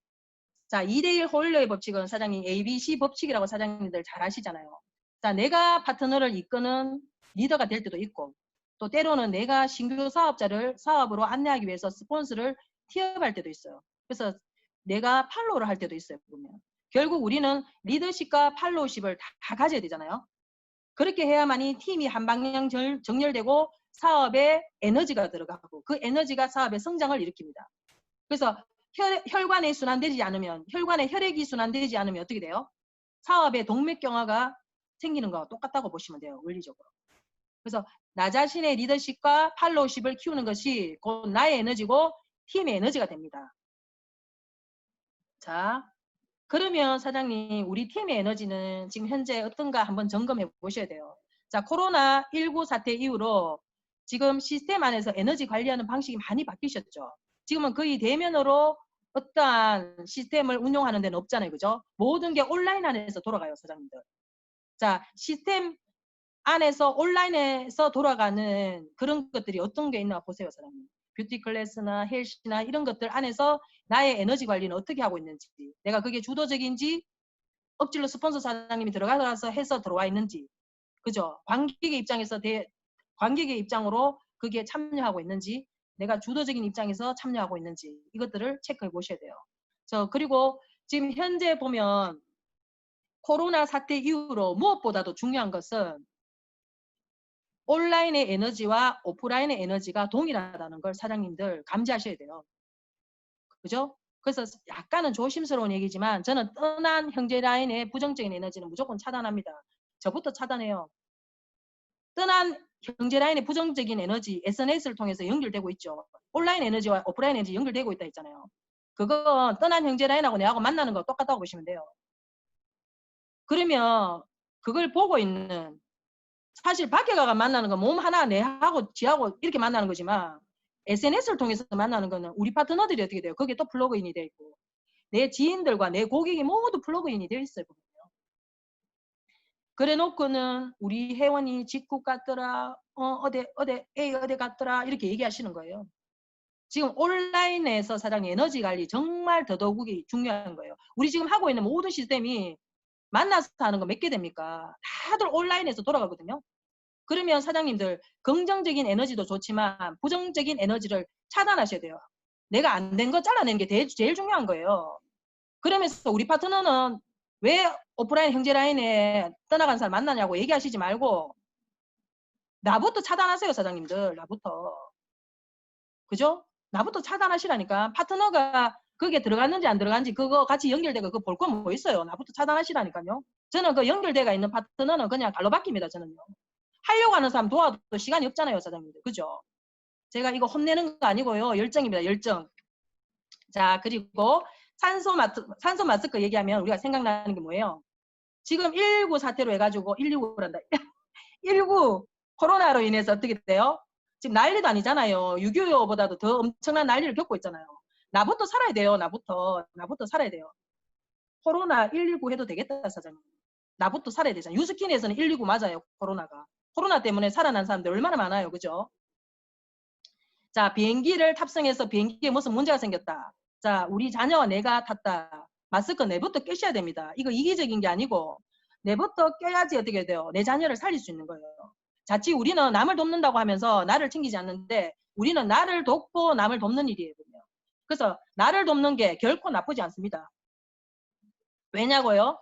자, 2대1 호일러의 법칙은 사장님 ABC 법칙이라고 사장님들 잘 아시잖아요. 자, 내가 파트너를 이끄는 리더가 될 때도 있고 또 때로는 내가 신규 사업자를 사업으로 안내하기 위해서 스폰서를 티업할 때도 있어요. 그래서 내가 팔로우를 할 때도 있어요. 보면. 결국 우리는 리더십과 팔로우십을 다 가져야 되잖아요. 그렇게 해야만이 팀이 한 방향 정렬되고 사업에 에너지가 들어가고 그 에너지가 사업의 성장을 일으킵니다. 그래서 혈관이 순환되지 않으면 혈관에 혈액이 순환되지 않으면 어떻게 돼요? 사업의 동맥경화가 생기는 거와 똑같다고 보시면 돼요. 원리적으로. 그래서 나 자신의 리더십과 팔로우십을 키우는 것이 곧 나의 에너지고 팀의 에너지가 됩니다. 자, 그러면 사장님 우리 팀의 에너지는 지금 현재 어떤가 한번 점검해 보셔야 돼요. 자, 코로나19 사태 이후로 지금 시스템 안에서 에너지 관리하는 방식이 많이 바뀌셨죠. 지금은 거의 대면으로 어떠한 시스템을 운용하는 데는 없잖아요. 그죠? 모든 게 온라인 안에서 돌아가요, 사장님들. 자, 시스템 안에서 온라인에서 돌아가는 그런 것들이 어떤 게 있나 보세요, 사장님. 뷰티 클래스나 헬스나 이런 것들 안에서 나의 에너지 관리는 어떻게 하고 있는지, 내가 그게 주도적인지 억지로 스폰서 사장님이 들어가서 해서 들어와 있는지, 그죠? 관객의 입장으로 그게 참여하고 있는지, 내가 주도적인 입장에서 참여하고 있는지, 이것들을 체크해 보셔야 돼요. 그리고 지금 현재 보면 코로나 사태 이후로 무엇보다도 중요한 것은 온라인의 에너지와 오프라인의 에너지가 동일하다는 걸 사장님들 감지하셔야 돼요. 그죠? 그래서 약간은 조심스러운 얘기지만 저는 떠난 형제 라인의 부정적인 에너지는 무조건 차단합니다. 저부터 차단해요. 떠난 형제 라인의 부정적인 에너지 SNS를 통해서 연결되고 있죠. 온라인 에너지와 오프라인 에너지 연결되고 있다 했잖아요. 그건 떠난 형제 라인하고 내하고 만나는 거 똑같다고 보시면 돼요. 그러면 그걸 보고 있는, 사실 밖에 가서 만나는 건 몸 하나 내하고 지하고 이렇게 만나는 거지만 SNS를 통해서 만나는 거는 우리 파트너들이 어떻게 돼요? 거기에 또 플러그인이 되어 있고 내 지인들과 내 고객이 모두 플러그인이 되어 있어요. 그래 놓고는 우리 회원이 직국 갔더라, 어디 갔더라 이렇게 얘기하시는 거예요. 지금 온라인에서 사장님 에너지 관리 정말 더더욱이 중요한 거예요. 우리 지금 하고 있는 모든 시스템이 만나서 하는 거 몇 개 됩니까? 다들 온라인에서 돌아가거든요. 그러면 사장님들 긍정적인 에너지도 좋지만 부정적인 에너지를 차단하셔야 돼요. 내가 안 된 거 잘라내는 게 제일 중요한 거예요. 그러면서 우리 파트너는 왜 오프라인 형제 라인에 떠나간 사람 만나냐고 얘기하시지 말고 나부터 차단하세요. 사장님들 나부터. 그죠? 나부터 차단하시라니까. 파트너가 거기에 들어갔는지 안 들어갔는지 그거 같이 연결되고 그거 볼 거 뭐 있어요. 나부터 차단하시라니까요. 저는 그 연결돼가 있는 파트너는 그냥 갈로 바뀝니다. 저는요. 하려고 하는 사람 도와도 시간이 없잖아요. 사장님들. 그죠? 제가 이거 혼내는 거 아니고요. 열정입니다. 열정. 자, 그리고 산소 마스크 얘기하면 우리가 생각나는 게 뭐예요? 지금 119 사태로 해가지고 119란다. 119 코로나로 인해서 어떻게 돼요? 지금 난리도 아니잖아요. 6.25보다도 더 엄청난 난리를 겪고 있잖아요. 나부터 살아야 돼요. 나부터 살아야 돼요. 코로나 119 해도 되겠다 사장님. 나부터 살아야 되잖아요. 유스킨에서는 119 맞아요. 코로나가. 코로나 때문에 살아난 사람들 얼마나 많아요. 그죠? 자, 비행기를 탑승해서 비행기에 무슨 문제가 생겼다. 자, 우리 자녀와 내가 탔다. 마스크 내부터 껴셔야 됩니다. 이거 이기적인 게 아니고 내부터 껴야지 어떻게 돼요? 내 자녀를 살릴 수 있는 거예요. 자칫 우리는 남을 돕는다고 하면서 나를 챙기지 않는데 우리는 나를 돕고 남을 돕는 일이에요. 그래서 나를 돕는 게 결코 나쁘지 않습니다. 왜냐고요?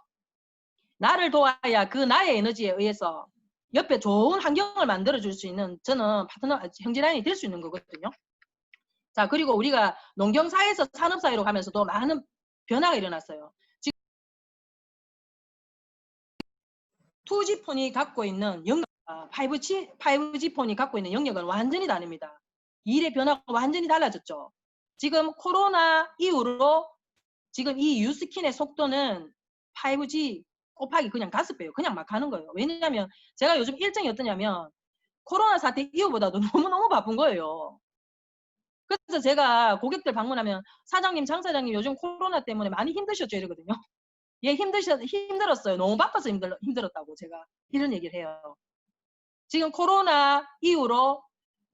나를 도와야 그 나의 에너지에 의해서 옆에 좋은 환경을 만들어줄 수 있는 저는 파트너, 형제라인이 될 수 있는 거거든요. 자, 그리고 우리가 농경사회에서 산업사회로 가면서도 많은 변화가 일어났어요. 지금 2G 폰이 갖고 있는 영역, 5G 폰이 갖고 있는 영역은 완전히 다릅니다. 일의 변화가 완전히 달라졌죠. 지금 코로나 이후로 지금 이 유스킨의 속도는 5G 곱하기 그냥 5배예요. 그냥 막 가는 거예요. 왜냐하면 제가 요즘 일정이 어떠냐면 코로나 사태 이후보다도 너무너무 바쁜 거예요. 그래서 제가 고객들 방문하면 사장님, 장사장님 요즘 코로나 때문에 많이 힘드셨죠? 이러거든요. 예, 힘들었어요. 너무 바빠서 힘들었다고 제가 이런 얘기를 해요. 지금 코로나 이후로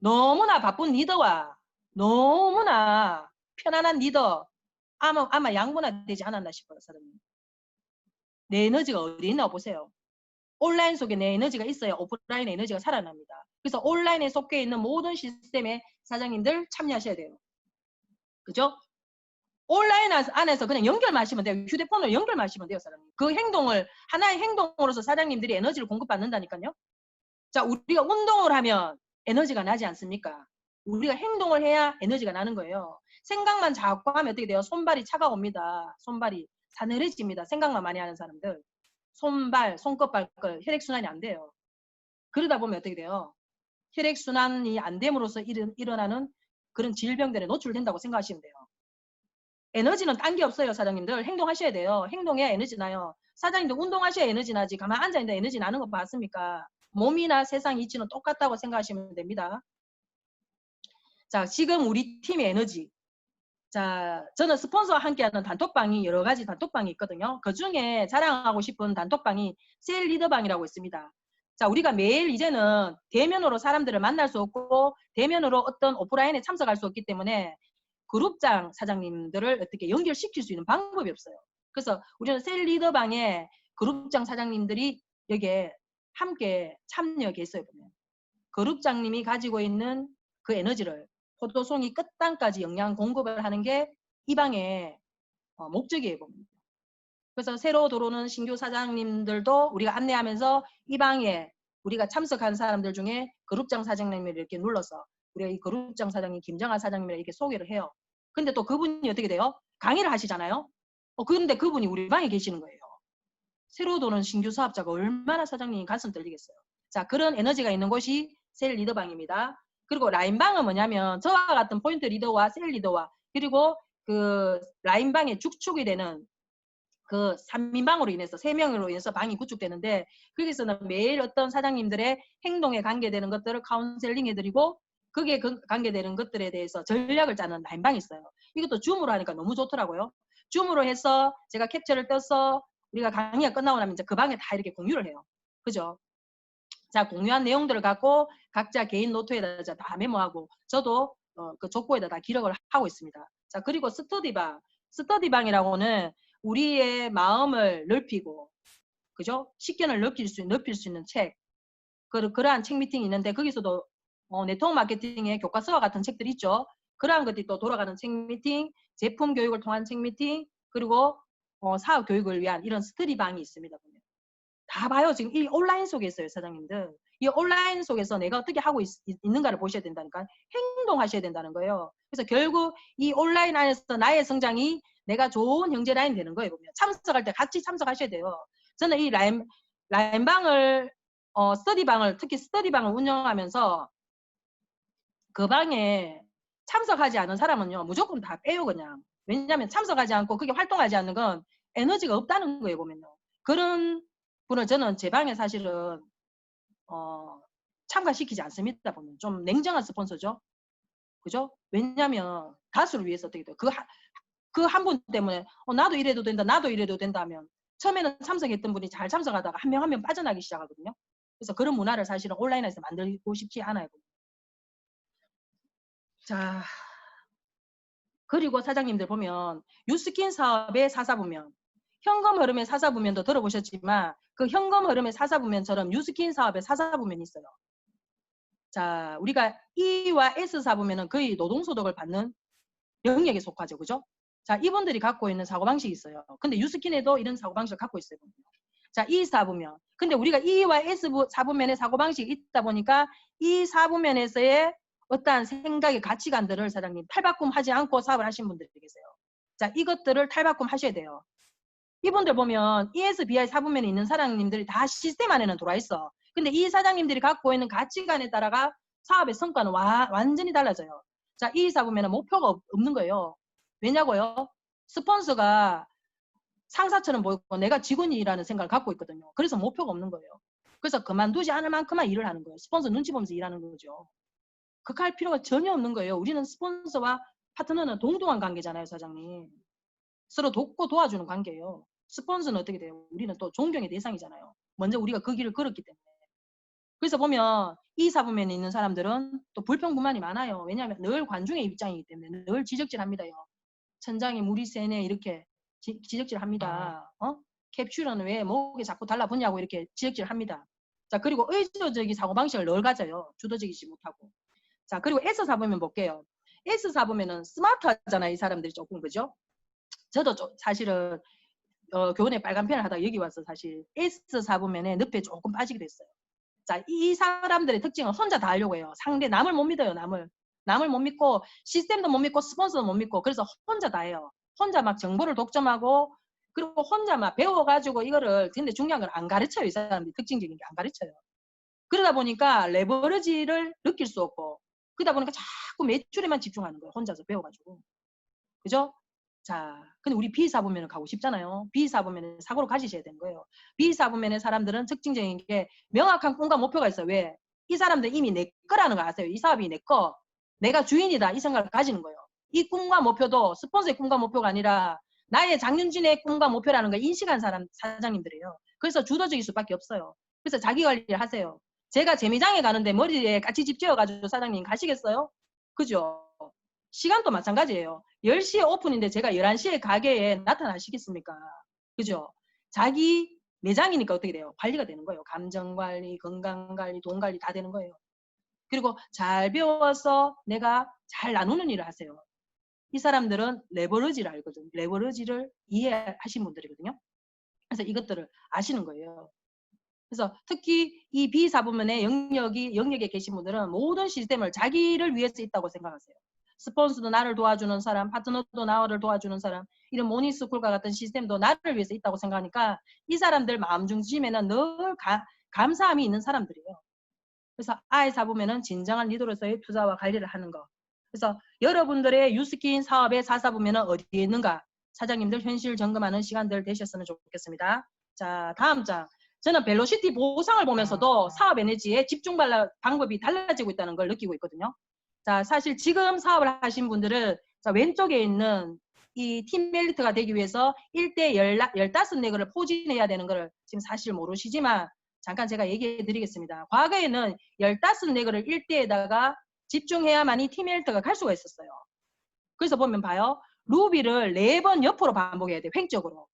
너무나 바쁜 리더와 너무나 편안한 리더 아마 양분화되지 않았나 싶어요. 사장님. 내 에너지가 어디 있나 보세요. 온라인 속에 내 에너지가 있어야 오프라인 에너지가 살아납니다. 그래서 온라인에 속해 있는 모든 시스템에 사장님들 참여하셔야 돼요. 그죠? 온라인 안에서 그냥 연결만 하시면 돼요. 휴대폰으로 연결만 하시면 돼요. 사장님. 그 행동을 하나의 행동으로서 사장님들이 에너지를 공급받는다니까요. 자, 우리가 운동을 하면 에너지가 나지 않습니까? 우리가 행동을 해야 에너지가 나는 거예요. 생각만 자꾸 하면 어떻게 돼요? 손발이 차가웁니다. 손발이 사늘해집니다. 생각만 많이 하는 사람들. 손끝, 발끝, 혈액순환이 안 돼요. 그러다 보면 어떻게 돼요? 혈액순환이 안 됨으로써 일어나는 그런 질병들에 노출된다고 생각하시면 돼요. 에너지는 딴 게 없어요. 사장님들 행동하셔야 돼요. 행동해야 에너지 나요. 사장님들 운동하셔야 에너지 나지 가만 앉아있는데 에너지 나는 거 봤습니까? 몸이나 세상 이치는 똑같다고 생각하시면 됩니다. 자, 지금 우리 팀의 에너지. 자, 저는 스폰서와 함께하는 단톡방이 여러 가지 단톡방이 있거든요. 그 중에 자랑하고 싶은 단톡방이 세일 리더방이라고 있습니다. 자, 우리가 매일 이제는 대면으로 사람들을 만날 수 없고 대면으로 어떤 오프라인에 참석할 수 없기 때문에 그룹장 사장님들을 어떻게 연결시킬 수 있는 방법이 없어요. 그래서 우리는 셀 리더방에 그룹장 사장님들이 여기에 함께 참여했어요. 보면 그룹장님이 가지고 있는 그 에너지를 포도송이 끝단까지 영양 공급을 하는 게 이 방의 목적이에요. 보면. 그래서 새로 들어오는 신규 사장님들도 우리가 안내하면서 이 방에 우리가 참석한 사람들 중에 그룹장 사장님을 이렇게 눌러서 우리가 이 그룹장 사장님 김정아 사장님을 이렇게 소개를 해요. 근데 또 그분이 어떻게 돼요? 강의를 하시잖아요. 그런데 그분이 우리 방에 계시는 거예요. 새로 도는 신규 사업자가 얼마나 사장님이 가슴 떨리겠어요. 자, 그런 에너지가 있는 곳이 셀 리더방입니다. 그리고 라인방은 뭐냐면 저와 같은 포인트 리더와 셀 리더와 그리고 그 라인방의 축축이 되는 그 3인방으로 인해서 3명으로 인해서 방이 구축되는데 거기서는 매일 어떤 사장님들의 행동에 관계되는 것들을 카운셀링 해드리고 거기에 관계되는 것들에 대해서 전략을 짜는 라인방이 있어요. 이것도 줌으로 하니까 너무 좋더라고요. 줌으로 해서 제가 캡처를 떠서 우리가 강의가 끝나고 나면 이제 그 방에 다 이렇게 공유를 해요. 그죠? 자, 공유한 내용들을 갖고 각자 개인 노트에다 다 메모하고 저도 그 족보에다 다 기록을 하고 있습니다. 자, 그리고 스터디방. 스터디방이라고는 우리의 마음을 넓히고, 그죠? 식견을 넓힐 수 있는 책. 그러한 책 미팅이 있는데 거기서도 네트워크 마케팅의 교과서와 같은 책들이 있죠. 그러한 것들이 또 돌아가는 책 미팅, 제품 교육을 통한 책 미팅, 그리고 사업 교육을 위한 이런 스터디방이 있습니다. 보면. 다 봐요. 지금 이 온라인 속에 있어요, 사장님들. 이 온라인 속에서 내가 어떻게 하고 있는가를 보셔야 된다니까. 행동하셔야 된다는 거예요. 그래서 결국 이 온라인 안에서 나의 성장이 내가 좋은 형제 라인 되는 거예요. 보면. 참석할 때 같이 참석하셔야 돼요. 저는 이 라인방을 스터디방을 특히 스터디방을 운영하면서 그 방에 참석하지 않은 사람은요 무조건 다 빼요. 그냥. 왜냐하면 참석하지 않고 그게 활동하지 않는 건 에너지가 없다는 거예요. 보면요. 그런 분을 저는 제 방에 사실은 참가시키지 않습니다. 보면 좀 냉정한 스폰서죠. 그죠? 왜냐하면 다수를 위해서 어떻게 돼요? 그 한 분 때문에 나도 이래도 된다, 나도 이래도 된다면 처음에는 참석했던 분이 잘 참석하다가 한 명 한 명 빠져나기 시작하거든요. 그래서 그런 문화를 사실은 온라인에서 만들고 싶지 않아요. 자, 그리고 사장님들 보면 유스킨 사업의 사사부면, 현금 흐름의 사사부면도 들어보셨지만 그 현금 흐름의 사사부면처럼 유스킨 사업의 사사부면이 있어요. 자, 우리가 E와 S 사부면은 거의 노동소득을 받는 영역에 속하죠. 그죠? 자, 이분들이 갖고 있는 사고방식이 있어요. 근데 유스킨에도 이런 사고방식을 갖고 있어요. 자, 이 사부면. 근데 우리가 E와 S 사부면의 사고방식이 있다 보니까 이 사부면에서의 어떠한 생각의 가치관들을 사장님 탈바꿈하지 않고 사업을 하신 분들이 계세요. 자, 이것들을 탈바꿈하셔야 돼요. 이분들 보면 ESBI 사부면에 있는 사장님들이 다 시스템 안에는 들어와 있어. 근데 이 사장님들이 갖고 있는 가치관에 따라가 사업의 성과는 완전히 달라져요. 자, 이 사부면은 목표가 없는 거예요. 왜냐고요? 스폰서가 상사처럼 보이고 내가 직원이라는 생각을 갖고 있거든요. 그래서 목표가 없는 거예요. 그래서 그만두지 않을 만큼만 일을 하는 거예요. 스폰서 눈치 보면서 일하는 거죠. 극할 필요가 전혀 없는 거예요. 우리는 스폰서와 파트너는 동등한 관계잖아요, 사장님. 서로 돕고 도와주는 관계예요. 스폰서는 어떻게 돼요? 우리는 또 존경의 대상이잖아요. 먼저 우리가 그 길을 걸었기 때문에. 그래서 보면 이 사부면에 있는 사람들은 또 불평불만이 많아요. 왜냐하면 늘 관중의 입장이기 때문에 늘 지적질합니다요. 천장에 물이 새네 이렇게 지적질합니다. 캡슐은 왜 목에 자꾸 달라붙냐고 이렇게 지적질합니다. 자, 그리고 의도적인 사고방식을 늘 가져요. 주도적이지 못하고. 자, 그리고 S사부면 볼게요. S사부면은 스마트하잖아요. 이 사람들이 조금. 그죠? 저도 사실은 교원에 빨간 펜을 하다가 여기 와서 사실 S사부면에 늪에 조금 빠지게 됐어요. 자, 이 사람들의 특징은 혼자 다 하려고 해요. 상대 남을 못 믿어요. 남을 못 믿고 시스템도 못 믿고 스폰서도 못 믿고 그래서 혼자 다 해요. 혼자 막 정보를 독점하고 그리고 혼자 막 배워가지고 이거를 근데 중요한 건 안 가르쳐요. 이 사람들이 특징적인 게 안 가르쳐요. 그러다 보니까 레버리지를 느낄 수 없고 그러다 보니까 자꾸 매출에만 집중하는 거예요. 혼자서 배워가지고. 그죠? 자, 근데 우리 B사부면을 가고 싶잖아요. B사부면을 사고로 가지셔야 되는 거예요. B사부면의 사람들은 특징적인 게 명확한 꿈과 목표가 있어요. 왜? 이 사람들 이미 내 거라는 거 아세요? 이 사업이 내 거. 내가 주인이다. 이 생각을 가지는 거예요. 이 꿈과 목표도 스폰서의 꿈과 목표가 아니라 나의 장윤진의 꿈과 목표라는 걸 인식한 사장님들이에요. 그래서 주도적일 수밖에 없어요. 그래서 자기 관리를 하세요. 제가 재미장에 가는데 머리에 까치집 지어가지고 사장님 가시겠어요? 그죠? 시간도 마찬가지예요. 10시에 오픈인데 제가 11시에 가게에 나타나시겠습니까? 그죠? 자기 매장이니까 어떻게 돼요? 관리가 되는 거예요. 감정관리, 건강관리, 돈관리 다 되는 거예요. 그리고 잘 배워서 내가 잘 나누는 일을 하세요. 이 사람들은 레버리지를 알거든요. 레버리지를 이해하신 분들이거든요. 그래서 이것들을 아시는 거예요. 그래서 특히 이 B사부문의 영역에 계신 분들은 모든 시스템을 자기를 위해서 있다고 생각하세요. 스폰서도 나를 도와주는 사람, 파트너도 나를 도와주는 사람, 이런 모닝스쿨과 같은 시스템도 나를 위해서 있다고 생각하니까 이 사람들 마음 중심에는 늘 감사함이 있는 사람들이에요. 그래서 I사부문은 진정한 리더로서의 투자와 관리를 하는 거. 그래서 여러분들의 유스킨 사업의 4사부문은 어디에 있는가? 사장님들 현실 점검하는 시간들 되셨으면 좋겠습니다. 자, 다음 장. 저는 벨로시티 보상을 보면서도 사업 에너지의 집중 방법이 달라지고 있다는 걸 느끼고 있거든요. 자, 사실 지금 사업을 하신 분들은 자, 왼쪽에 있는 이 팀 엘리트가 되기 위해서 1대 15네거를 포진해야 되는 걸 지금 사실 모르시지만 잠깐 제가 얘기해 드리겠습니다. 과거에는 15네거를 1대에다가 집중해야만이 팀 엘리트가 갈 수가 있었어요. 그래서 보면 봐요. 루비를 4번 옆으로 반복해야 돼요. 횡적으로.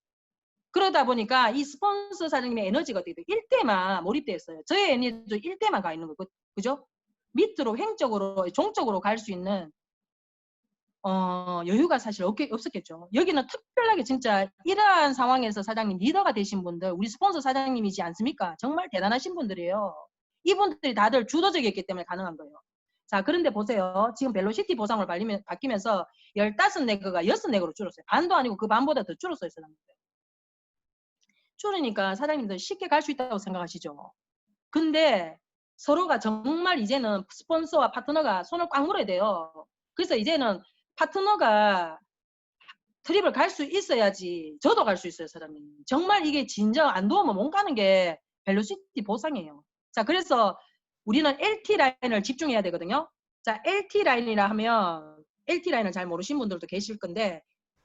그러다 보니까 이 스폰서 사장님의 에너지가 어떻게 돼요? 1대만 몰입되어 있어요. 저의 에너지도 1대만 가 있는 거고, 그죠? 밑으로 횡적으로, 종적으로 갈 수 있는 여유가 사실 없었겠죠. 여기는 특별하게 진짜 이러한 상황에서 사장님 리더가 되신 분들, 우리 스폰서 사장님이지 않습니까? 정말 대단하신 분들이에요. 이분들이 다들 주도적이었기 때문에 가능한 거예요. 자, 그런데 보세요. 지금 벨로시티 보상을 바뀌면서 15네거가 6네거로 줄었어요. 반도 아니고 그 반보다 더 줄었어요. 사장님들. 줄으니까 사장님들 쉽게 갈 수 있다고 생각하시죠. 근데 서로가 정말 이제는 스폰서와 파트너가 손을 꽉 물어야 돼요. 그래서 이제는 파트너가 트립을 갈 수 있어야지 저도 갈 수 있어요, 사장님. 정말 이게 진정 안 도우면 못 가는 게 벨로시티 보상이에요. 자, 그래서 우리는 LT 라인을 집중해야 되거든요. 자, LT 라인이라 하면 LT 라인을 잘 모르신 분들도 계실 건데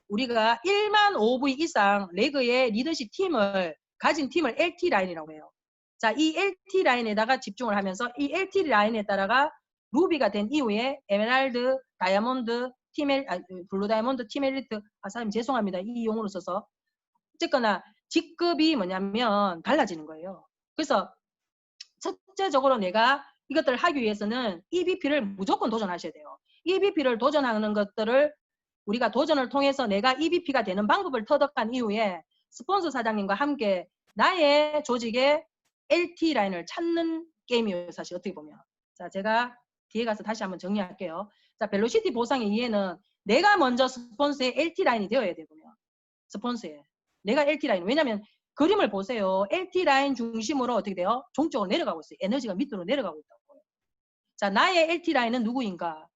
우리가 1만 OV 이상 레그의 리더십 팀을 가진 팀을 LT 라인이라고 해요. 자, 이 LT 라인에다가 집중을 하면서 이 LT 라인에 따라가 루비가 된 이후에 에메랄드, 다이아몬드, 블루 다이아몬드, 팀 엘리트, 사장님 죄송합니다. 이 용어를 써서. 어쨌거나 직급이 뭐냐면 달라지는 거예요. 그래서 첫째적으로 내가 이것들을 하기 위해서는 EBP를 무조건 도전하셔야 돼요. EBP를 도전하는 것들을 우리가 도전을 통해서 내가 EBP가 되는 방법을 터득한 이후에 스폰서 사장님과 함께 나의 조직의 LT 라인을 찾는 게임이에요. 사실 어떻게 보면. 자, 제가 뒤에 가서 다시 한번 정리할게요. 자, 벨로시티 보상의 이해는 내가 먼저 스폰서의 LT 라인이 되어야 되고요. 스폰서에. 내가 LT 라인. 왜냐면 그림을 보세요. LT 라인 중심으로 어떻게 돼요? 종적으로 내려가고 있어요. 에너지가 밑으로 내려가고 있다고요. 자, 나의 LT 라인은 누구인가?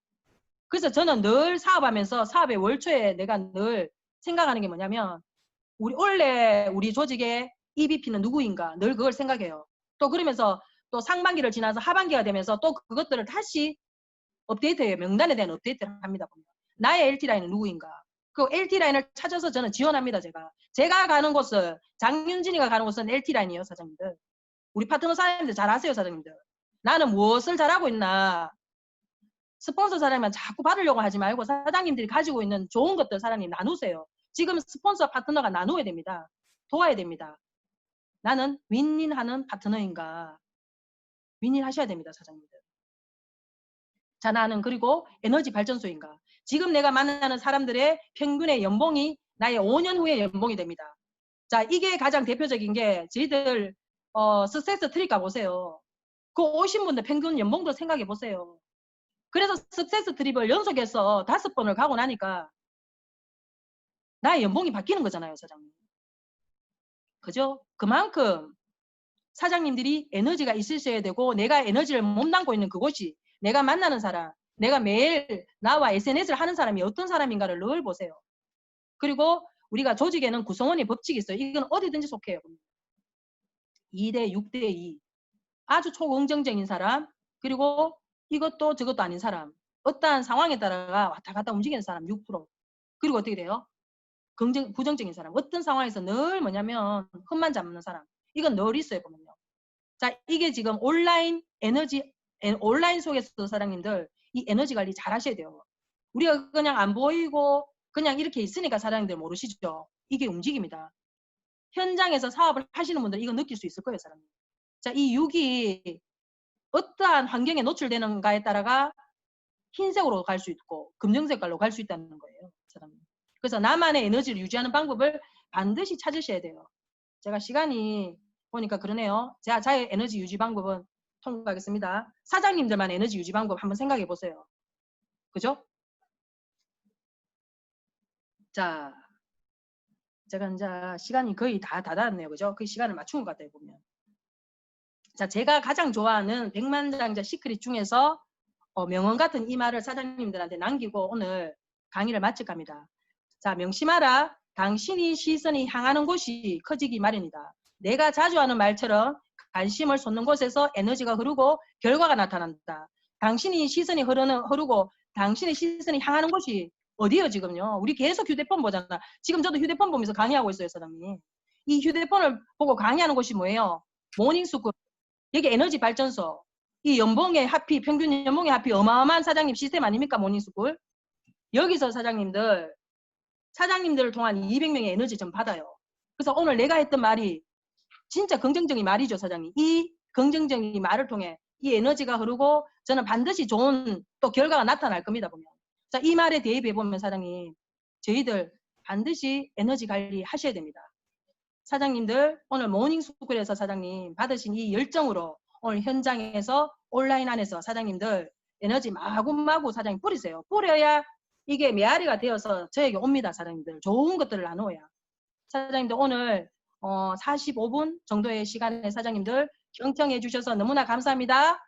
그래서 저는 늘 사업하면서 사업의 월초에 내가 늘 생각하는 게 뭐냐면 원래 우리 조직의 EBP는 누구인가? 늘 그걸 생각해요. 또 그러면서 또 상반기를 지나서 하반기가 되면서 또 그것들을 다시 업데이트해요. 명단에 대한 업데이트를 합니다. 보면. 나의 LT 라인은 누구인가? 그 LT 라인을 찾아서 저는 지원합니다. 제가 가는 곳은 장윤진이가 가는 곳은 LT 라인이에요. 사장님들. 우리 파트너 사장님들 잘 아세요. 사장님들. 나는 무엇을 잘하고 있나? 스폰서 사장님만 자꾸 받으려고 하지 말고 사장님들이 가지고 있는 좋은 것들 사장님 나누세요. 지금 스폰서 파트너가 나누어야 됩니다. 도와야 됩니다. 나는 윈윈하는 파트너인가? 윈윈 하셔야 됩니다. 사장님들. 자, 나는 그리고 에너지 발전소인가? 지금 내가 만나는 사람들의 평균의 연봉이 나의 5년 후의 연봉이 됩니다. 자, 이게 가장 대표적인 게 저희들 스세스 트릭 가보세요. 그 오신 분들 평균 연봉도 생각해 보세요. 그래서 석세스 트립을 연속해서 5번을 가고 나니까 나의 연봉이 바뀌는 거잖아요, 사장님. 그죠? 그만큼 사장님들이 에너지가 있으셔야 되고 내가 에너지를 몸담고 있는 그곳이 내가 만나는 사람, 내가 매일 나와 SNS를 하는 사람이 어떤 사람인가를 늘 보세요. 그리고 우리가 조직에는 구성원의 법칙이 있어요. 이건 어디든지 속해요. 2대 6대 2. 아주 초긍정적인 사람, 그리고 이것도 저것도 아닌 사람. 어떠한 상황에 따라 왔다 갔다 움직이는 사람 6%. 그리고 어떻게 돼요? 부정적인 사람. 어떤 상황에서 늘 뭐냐면 흠만 잡는 사람. 이건 늘 있어요. 보면요. 자, 이게 지금 온라인 속에서도 사장님들 이 에너지 관리 잘 하셔야 돼요. 우리가 그냥 안 보이고 그냥 이렇게 있으니까 사장님들 모르시죠? 이게 움직입니다. 현장에서 사업을 하시는 분들 이거 느낄 수 있을 거예요, 사장님. 자, 이 6이 어떠한 환경에 노출되는가에 따라가 흰색으로 갈 수 있고 금정색깔로 갈 수 있다는 거예요, 사장님. 그래서 나만의 에너지를 유지하는 방법을 반드시 찾으셔야 돼요. 제가 시간이 보니까 그러네요. 자의 에너지 유지 방법은 통과하겠습니다. 사장님들만의 에너지 유지 방법 한번 생각해 보세요. 그죠? 자, 제가 이제 시간이 거의 다 닿았네요. 그죠? 그 시간을 맞춘 것 같아요, 보면. 자, 제가 가장 좋아하는 백만장자 시크릿 중에서 명언 같은 이 말을 사장님들한테 남기고 오늘 강의를 마칠 겁니다. 자, 명심하라. 당신이 시선이 향하는 곳이 커지기 마련이다. 내가 자주 하는 말처럼 관심을 쏟는 곳에서 에너지가 흐르고 결과가 나타난다. 당신이 시선이 흐르고 당신의 시선이 향하는 곳이 어디예요, 지금요? 우리 계속 휴대폰 보잖아. 지금 저도 휴대폰 보면서 강의하고 있어요, 사장님. 이 휴대폰을 보고 강의하는 곳이 뭐예요? 모닝스쿨. 여기 에너지 발전소. 이 연봉의 합이, 평균 연봉의 합이 어마어마한 사장님 시스템 아닙니까, 모닝스쿨? 여기서 사장님들을 통한 200명의 에너지 좀 받아요. 그래서 오늘 내가 했던 말이 진짜 긍정적인 말이죠, 사장님. 이 긍정적인 말을 통해 이 에너지가 흐르고 저는 반드시 좋은 또 결과가 나타날 겁니다, 보면. 자, 이 말에 대입해보면 사장님, 저희들 반드시 에너지 관리 하셔야 됩니다. 사장님들 오늘 모닝스쿨에서 사장님 받으신 이 열정으로 오늘 현장에서 온라인 안에서 사장님들 에너지 마구마구 사장님 뿌리세요. 뿌려야 이게 메아리가 되어서 저에게 옵니다, 사장님들. 좋은 것들을 나누어야. 사장님들 오늘 45분 정도의 시간에 사장님들 경청해 주셔서 너무나 감사합니다.